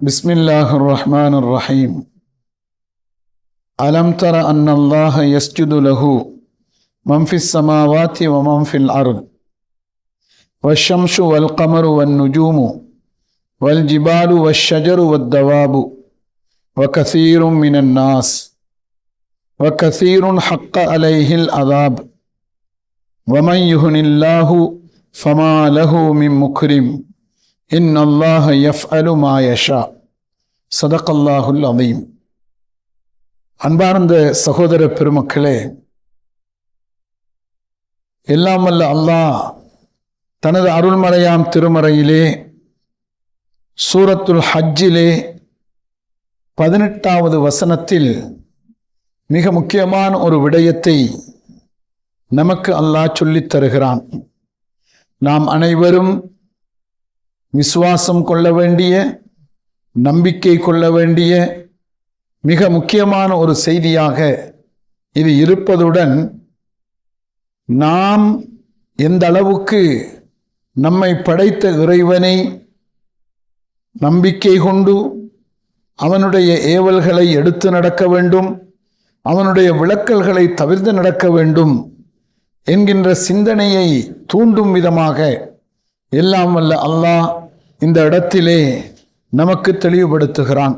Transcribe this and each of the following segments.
بسم الله الرحمن الرحيم. ألم تر أن الله يسجد له من في السماوات ومن في الأرض والشمس والقمر والنجوم والجبال والشجر والدواب وكثير من الناس وكثير حق عليه العذاب ومن يهن الله فما له من مكرم إن الله يفعل ما يشاء صدق الله العظيم. அன்பார்ந்த சகோதர பெருமக்களே, எல்லாம் வல்ல அல்லாஹ் தனது அருள்மறையாம் திருமறையிலே சூரத்துல் ஹஜ்ஜிலே 18வது வசனத்தில் மிக முக்கியமான ஒரு விடயத்தை நமக்கு அல்லாஹ் சொல்லித் தருகிறான். நாம் அனைவரும் விசுவாசம் கொள்ள வேண்டிய, நம்பிக்கை கொள்ள வேண்டிய மிக முக்கியமான ஒரு செய்தியாக இது இருப்பதுடன், நாம் எந்த அளவுக்கு நம்மை படைத்த இறைவனை நம்பிக்கை கொண்டு அவனுடைய ஏவல்களை எடுத்து நடக்க வேண்டும், அவனுடைய விளக்கல்களை தவிர்த்து நடக்க வேண்டும் என்கின்ற சிந்தனையை தூண்டும் விதமாக எல்லாம் வல்ல அல்லாஹ் இந்த இடத்திலே நமக்கு தெளிவுபடுத்துகிறான்.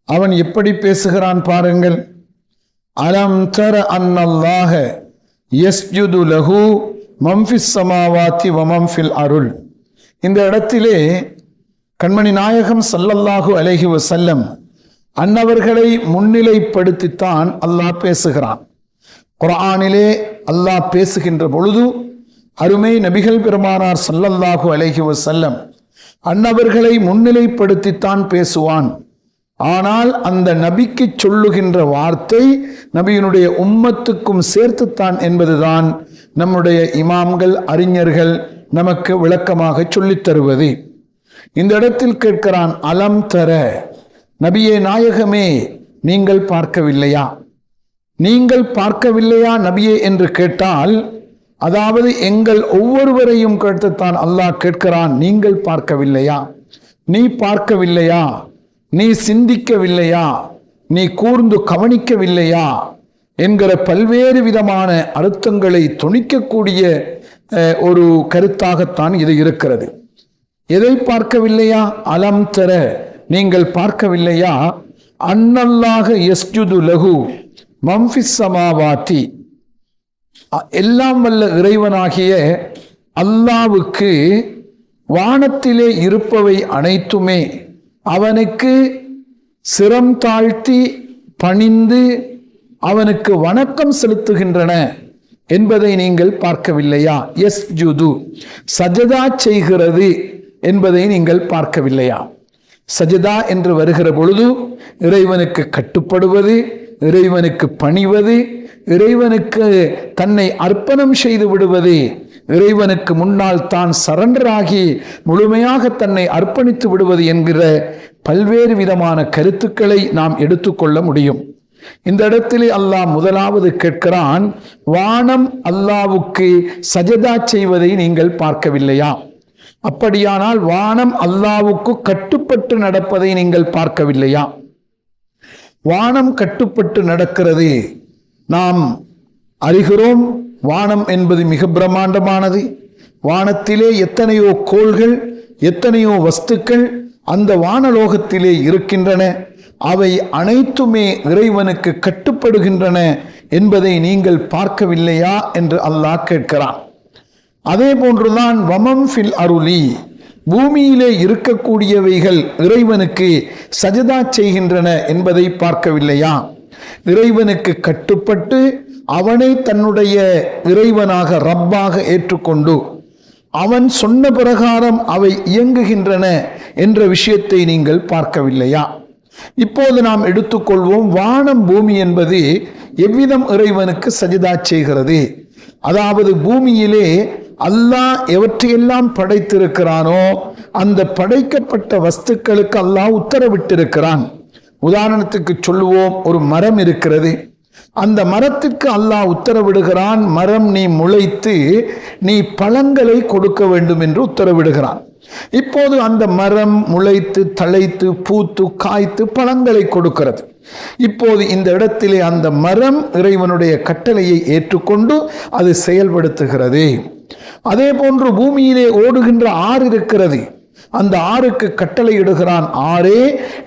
அவன் எப்படி பேசுகிறான் பாருங்கள். அலம் தர அன்னல்லாஹ யஸ்ஜுது லஹு மன் ஃபிஸ் ஸமாவாதி வ மன் ஃபில் அருள். இந்த இடத்திலே கண்மணி நாயகம் ஸல்லல்லாஹு அலைஹி வஸல்லம் அன்னவர்களை முன்னிலைப்படுத்தித்தான் அல்லாஹ் பேசுகிறான். குர்ஆனிலே அல்லாஹ் பேசுகின்ற பொழுது அருமை நபிகள் பெருமானார் ஸல்லல்லாஹு அலைஹி வஸல்லம் அன்னவர்களை முன்னிலைப்படுத்தித்தான் பேசுவான். ஆனால் அந்த நபிக்கு சொல்லுகின்ற வார்த்தை நபியினுடைய உம்மத்துக்கும் சேர்த்துத்தான் என்பதுதான் நம்முடைய இமாம்கள், அறிஞர்கள் நமக்கு விளக்கமாக சொல்லித் தருவது. இந்த இடத்தில் கேட்கிறான், அலம் தர, நபியே நாயகமே நீங்கள் பார்க்கவில்லையா? நீங்கள் பார்க்கவில்லையா நபியே என்று கேட்டால், அதாவது எங்கள் ஒவ்வொருவரையும் கேட்டுத்தான் அல்லாஹ் கேட்கிறான். நீங்கள் பார்க்கவில்லையா? நீ பார்க்கவில்லையா? நீ சிந்திக்கவில்லையா? நீ கூர்ந்து கவனிக்கவில்லையா? என்கிற பல்வேறு விதமான அர்த்தங்களை துணிக்கக்கூடிய ஒரு கருத்தாகத்தான் இது இருக்கிறது. எதை பார்க்கவில்லையா? அலம் தர, நீங்கள் பார்க்கவில்லையா? அன்னல்லாஹ யஸ்ஜுது லஹு மன் ஃபிஸ் ஸமாவாதி, எல்லாம் வல்ல இறைவனாகிய அல்லாவுக்கு வானத்திலே இருப்பவை அனைத்துமே அவனுக்கு சிரம் தாழ்த்தி பணிந்து அவனுக்கு வணக்கம் செலுத்துகின்றன என்பதை நீங்கள் பார்க்கவில்லையா? யஸ்ஜுது, சஜதா செய்கிறது என்பதை நீங்கள் பார்க்கவில்லையா? சஜதா என்று வருகிற பொழுது இறைவனுக்கு கட்டுப்படுவது, இறைவனுக்கு பணிவது, இறைவனுக்கு தன்னை அர்ப்பணம் செய்து விடுவது, இறைவனுக்கு முன்னால் தான் சரண்டராகி முழுமையாக தன்னை அர்ப்பணித்து விடுவது என்கிற பல்வேறு விதமான கருத்துக்களை நாம் எடுத்துக்கொள்ள முடியும். இந்த இடத்திலே அல்லாஹ் முதலாவது கேட்கிறான், வானம் அல்லாவுக்கு சஜதா செய்வதை நீங்கள் பார்க்கவில்லையா? அப்படியானால் வானம் அல்லாவுக்கு கட்டுப்பட்டு நடப்பதை நீங்கள் பார்க்கவில்லையா? வானம் கட்டுப்பட்டு நடக்கிறது நாம் அறிகிறோம். வானம் என்பது மிக பிரம்மாண்டமானது. வானத்திலே எத்தனையோ கோள்கள், எத்தனையோ வஸ்துக்கள் அந்த வானலோகத்திலே இருக்கின்றன. அவை அனைத்துமே இறைவனுக்கு கட்டுப்படுகின்றன என்பதை நீங்கள் பார்க்கவில்லையா என்று அல்லாஹ் கேட்கிறான். அதே போன்றுதான் வமம் ஃபில் அருளி, பூமியிலே இருக்கக்கூடியவைகள் இறைவனுக்கு சஜதா செய்கின்றன என்பதை பார்க்கவில்லையா? இறைவனுக்கு கட்டுப்பட்டு அவனை தன்னுடைய இறைவனாக, ரப்பாக ஏற்றுக்கொண்டு அவன் சொன்ன பிரகாரம் அவை இயங்குகின்றன என்ற விஷயத்தை நீங்கள் பார்க்கவில்லையா? இப்போது நாம் எடுத்துக்கொள்வோம், வானம் பூமி என்பது எவ்விதம் இறைவனுக்கு சஜதா செய்கிறது. அதாவது பூமியிலே அல்லாஹ் எவற்றையெல்லாம் படைத்திருக்கிறானோ அந்த படைக்கப்பட்ட வஸ்துக்களுக்கு அல்லாஹ் உத்தரவிட்டிருக்கிறான். உதாரணத்துக்கு சொல்லுவோம், ஒரு மரம் இருக்கிறது. அந்த மரத்திற்கு அல்லாஹ் உத்தரவிடுகிறான், மரம் நீ முளைத்து நீ பழங்களை கொடுக்க வேண்டும் என்று உத்தரவிடுகிறான். இப்போது அந்த மரம் முளைத்து தழைத்து பூத்து காய்த்து பழங்களை கொடுக்கிறது. இப்போது இந்த இடத்திலே அந்த மரம் இறைவனுடைய கட்டளையை ஏற்றுக்கொண்டு அது செயல்படுத்துகிறது. அதே போன்று பூமியிலே ஓடுகின்ற ஆறு இருக்கிறது. அந்த ஆறுக்கு கட்டளை இடுகிறான், ஆறே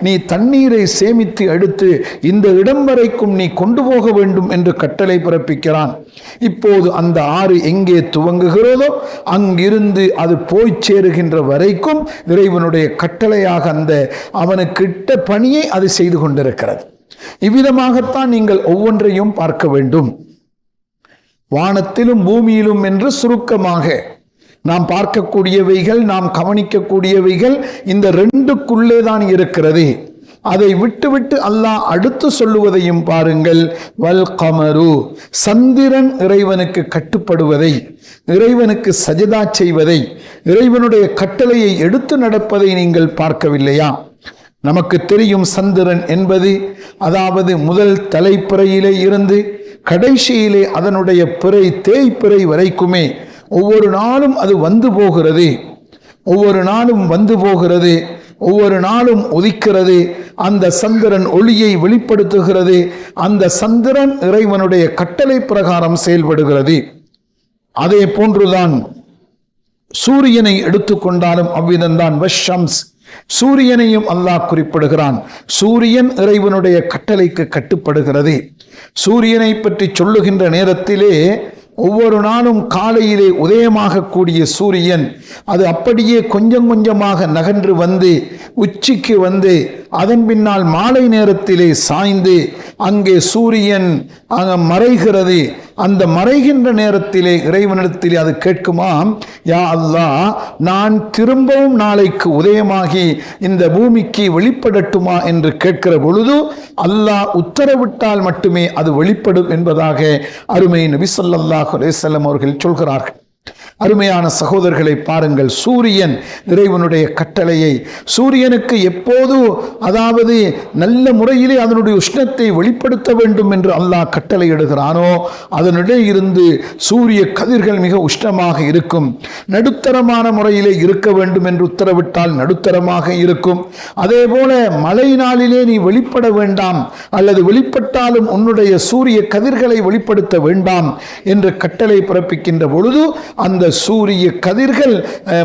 நீ தண்ணீரை சேமித்து எடுத்து இந்த இடம் வரைக்கும் நீ கொண்டு போக வேண்டும் என்று கட்டளை பிறப்பிக்கிறான். இப்போது அந்த ஆறு எங்கே துவங்குகிறதோ அங்கிருந்து அது போய் சேருகின்ற வரைக்கும் இறைவனுடைய கட்டளையாக அந்த அவனுக்கு இட்ட பணியை அது செய்து கொண்டிருக்கிறது. இவ்விதமாகத்தான் நீங்கள் ஒவ்வொன்றையும் பார்க்க வேண்டும். வானத்திலும் பூமியிலும் என்று சுருக்கமாக நாம் பார்க்கக்கூடியவைகள், நாம் கவனிக்கக்கூடியவைகள் இந்த ரெண்டுக்குள்ளே தான் இருக்கிறது. அதை விட்டுவிட்டு அல்லாஹ் அடுத்து சொல்லுவதையும் பாருங்கள். வல் கமரு, சந்திரன் இறைவனுக்கு கட்டுப்படுவதை, இறைவனுக்கு சஜதா செய்வதை, இறைவனுடைய கட்டளையை எடுத்து நடப்பதை நீங்கள் பார்க்கவில்லையா? நமக்கு தெரியும், சந்திரன் என்பது அதாவது முதல் தலைப்பிறையிலே இருந்து கடைசியிலே அதனுடைய பிறை தேய்பிறை வரைக்குமே ஒவ்வொரு நாளும் அது வந்து போகிறது, ஒவ்வொரு நாளும் வந்து போகிறது, ஒவ்வொரு நாளும் உதிக்கிறது. அந்த சந்திரன் ஒளியை வெளிப்படுத்துகிறது. அந்த சந்திரன் இறைவனுடைய கட்டளை பிரகாரம் செயல்படுகிறது. அதே போன்றுதான் சூரியனை எடுத்துக்கொண்டாலும் அவ்விதம்தான். வஷம்ஸ், சூரியனையும் அல்லாஹ் குறிப்பிடுகிறான். சூரியன் இறைவனுடைய கட்டளைக்கு கட்டுப்படுகிறது. சூரியனை பற்றி சொல்லுகின்ற நேரத்திலே ஒவ்வொரு நாளும் காலையிலே உதயமாக கூடிய சூரியன் அது அப்படியே கொஞ்சம் கொஞ்சமாக நகன்று வந்து உச்சிக்கு வந்து அதன் பின்னால் மாலை நேரத்திலே சாய்ந்து அங்கே சூரியன் மறைகிறது. அந்த மறைகின்ற நேரத்திலே இறைவனிடத்திலே அது கேட்குமாம், யா அல்லாஹ், நான் திரும்பவும் நாளைக்கு உதயமாகி இந்த பூமிக்கு வெளிப்படட்டுமா என்று கேட்கிற பொழுது அல்லாஹ் உத்தரவிட்டால் மட்டுமே அது வெளிப்படும் என்பதாக அருமை நபி ஸல்லல்லாஹு அலைஹி வஸல்லம் அவர்கள் சொல்கிறார்கள். அருமையான சகோதரர்களை பாருங்கள், சூரியன் இறைவனுடைய கட்டளையை, சூரியனுக்கு எப்போது அதாவது நல்ல முறையிலே அதனுடைய உஷ்ணத்தை வெளிப்படுத்த வேண்டும் என்று அல்லாஹ் கட்டளை இடுகிறானோ அதனுடைய இருந்து சூரிய கதிர்கள் மிக உஷ்ணமாக இருக்கும். நடுத்தரமான முறையிலே இருக்க வேண்டும் என்று உத்தரவிட்டால் நடுத்தரமாக இருக்கும். அதே போல மழை நாளிலே நீ வெளிப்பட வேண்டாம் அல்லது வெளிப்பட்டாலும் உன்னுடைய சூரிய கதிர்களை வெளிப்படுத்த வேண்டாம் என்று கட்டளை பிறப்பிக்கின்ற பொழுது அந்த சூரிய கதிர்கள்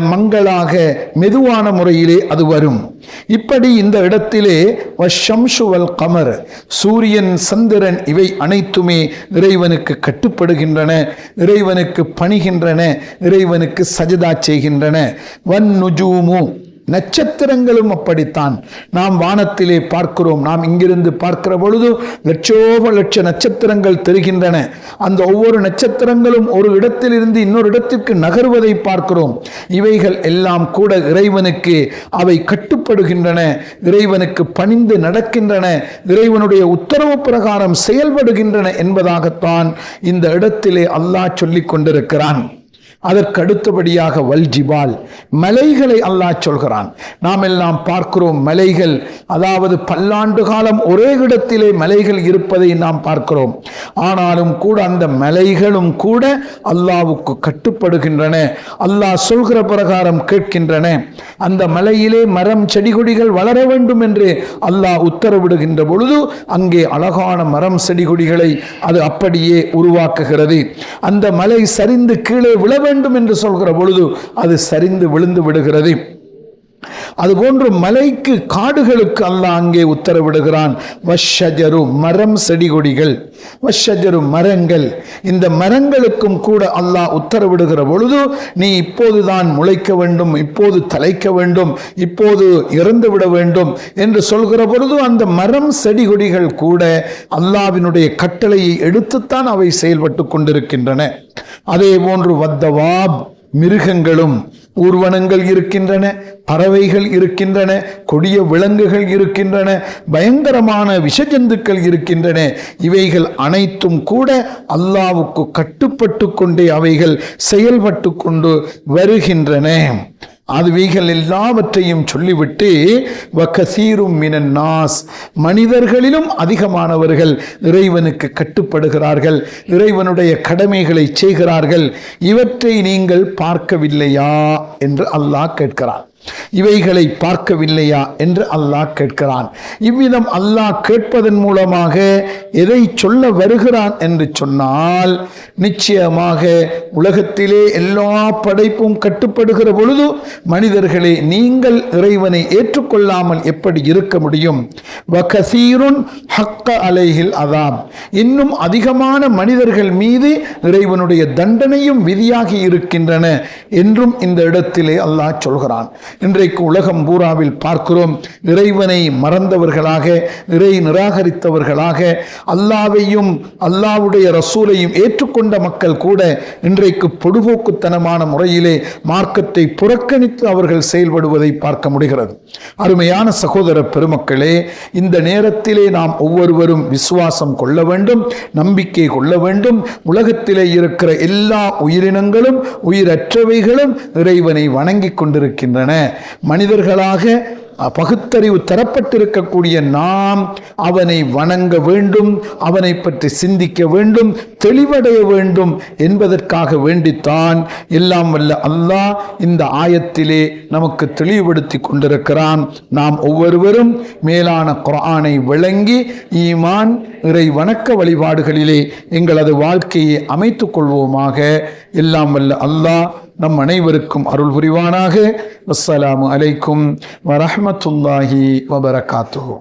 மங்களாக மெதுவான முறையிலே அது வரும். இப்படி இந்த இடத்திலே வஷம்சு வல் கமர், சூரியன் சந்திரன் இவை அனைத்துமே இறைவனுக்கு கட்டுப்படுகின்றன, இறைவனுக்கு பணிகின்றன, இறைவனுக்கு சஜதா செய்கின்றன. வன் நுஜூமு, நட்சத்திரங்களும் அப்படித்தான். நாம் வானத்திலே பார்க்கிறோம். நாம் இங்கிருந்து பார்க்கிற பொழுது லட்சோப லட்ச நட்சத்திரங்கள் தெரிகின்றன. அந்த ஒவ்வொரு நட்சத்திரங்களும் ஒரு இடத்திலிருந்து இன்னொரு இடத்திற்கு நகர்வதை பார்க்கிறோம். இவைகள் எல்லாம் கூட இறைவனுக்கு அவை கட்டுப்படுகின்றன, இறைவனுக்கு பணிந்து நடக்கின்றன, இறைவனுடைய உத்தரவு பிரகாரம் செயல்படுகின்றன என்பதாகத்தான் இந்த இடத்திலே அல்லாஹ் சொல்லிக் கொண்டிருக்கிறான். அதற்கு அடுத்தபடியாக வல்ஜிபால், மலைகளை அல்லாஹ் சொல்கிறான். நாம் எல்லாம் பார்க்கிறோம் மலைகள், அதாவது பல்லாண்டு காலம் ஒரே இடத்திலே மலைகள் இருப்பதை நாம் பார்க்கிறோம். ஆனாலும் கூட அந்த மலைகளும் கூட அல்லாஹ்வுக்கு கட்டுப்படுகின்றன, அல்லாஹ் சொல்கிற பிரகாரம் கேட்கின்றன. அந்த மலையிலே மரம் செடி கொடிகள் வளர வேண்டும் என்று அல்லாஹ் உத்தரவிடுகின்ற பொழுது அங்கே அழகான மரம் செடி கொடிகளை அது அப்படியே உருவாக்குகிறது. அந்த மலை சரிந்து கீழே விழ வேண்டும் என்று சொல்கிற பொழுது அது சரிந்து விழுந்து விடுகிறது. அதுபோன்று மலைக்கு காடுகளுக்கு அல்லாஹ் அங்கே உத்தரவிடுகிறான். வஷஜரு, மரம் செடி கொடிகள், வஷஜரு மரங்கள், இந்த மரங்களுக்கும் கூட அல்லாஹ் உத்தரவிடுகிற பொழுது நீ இப்போதுதான் முளைக்க வேண்டும், இப்போது தலைக்க வேண்டும், இப்போது இறந்து விட வேண்டும் என்று சொல்கிற பொழுது அந்த மரம் செடி கொடிகள் கூட அல்லாஹ்வினுடைய கட்டளையை எடுத்துத்தான் அவை செயல்பட்டு கொண்டிருக்கின்றன. அதே போன்று வத்தவாப், மிருகங்களும், ஊர்வனங்கள் இருக்கின்றன, பறவைகள் இருக்கின்றன, கொடிய விலங்குகள் இருக்கின்றன, பயங்கரமான விஷஜந்துக்கள் இருக்கின்றன. இவைகள் அனைத்தும் கூட அல்லாஹ்வுக்கு கட்டுப்பட்டு கொண்டே அவைகள் செயல்பட்டு கொண்டு வருகின்றன. அதுவைகள் எல்லாவற்றையும் சொல்லிவிட்டு வகசீரும் மினன் நாஸ், மனிதர்களிலும் அதிகமானவர்கள் இறைவனுக்கு கட்டுப்படுகிறார்கள், இறைவனுடைய கடமைகளை செய்கிறார்கள், இவற்றை நீங்கள் பார்க்கவில்லையா என்று அல்லாஹ் கேட்கிறான். இவைகளை பார்க்கவில்லையா என்று அல்லாஹ் கேட்கிறான். இவ்விதம் அல்லாஹ் கேட்பதன் மூலமாக எதை சொல்ல வருகிறான் என்று சொன்னால், நிச்சயமாக உலகத்திலே எல்லா படைப்பும் கட்டுப்படுகிற பொழுது மனிதர்களே நீங்கள் இறைவனை ஏற்றுக்கொள்ளாமல் எப்படி இருக்க முடியும்? வகசீருன் ஹக்க அலைஹில் அதாப், இன்னும் அதிகமான மனிதர்கள் மீது இறைவனுடைய தண்டனையும் விதியாகி இருக்கின்றன என்றும் இந்த இடத்திலே அல்லாஹ் சொல்கிறான். இன்றைக்கு உலகம் பூராவில் பார்க்கிறோம், இறைவனை மறந்தவர்களாக, இறை நிராகரித்தவர்களாக, அல்லாவையும் அல்லாவுடைய ரசூலையும் ஏற்றுக்கொண்ட மக்கள் கூட இன்றைக்கு பொடுபோக்குத்தனமான முறையிலே மார்க்கத்தை புறக்கணித்து அவர்கள் செயல்படுவதை பார்க்க முடிகிறது. அருமையான சகோதர பெருமக்களே, இந்த நேரத்திலே நாம் ஒவ்வொருவரும் விசுவாசம் கொள்ள வேண்டும், நம்பிக்கை கொள்ள வேண்டும். உலகத்திலே இருக்கிற எல்லா உயிரினங்களும் உயிரற்றவைகளும் இறைவனை வணங்கி கொண்டிருக்கின்றன. மனிதர்களாக பகுத்தறிவு தரப்பட்டிருக்கக்கூடிய நாம் அவனை வணங்க வேண்டும், அவனை பற்றி சிந்திக்க வேண்டும், தெளிவடைய வேண்டும் என்பதற்காக வேண்டித்தான் எல்லாம் வல்ல அல்லாஹ் இந்த ஆயத்திலே நமக்கு தெளிவுபடுத்தி கொண்டிருக்கிறான். நாம் ஒவ்வொருவரும் மேலான குர்ஆனை விளங்கி ஈமான் இறை வணக்க வழிபாடுகளிலே எங்களது வாழ்க்கையை அமைத்துக் கொள்வோமாக. எல்லாம் வல்ல அல்லாஹ் நம் அனைவருக்கும் அருள் புரிவானாக. அஸ்ஸலாமு அலைக்கும் வரஹ்மத்துல்லாஹி வபரகாத்துஹு.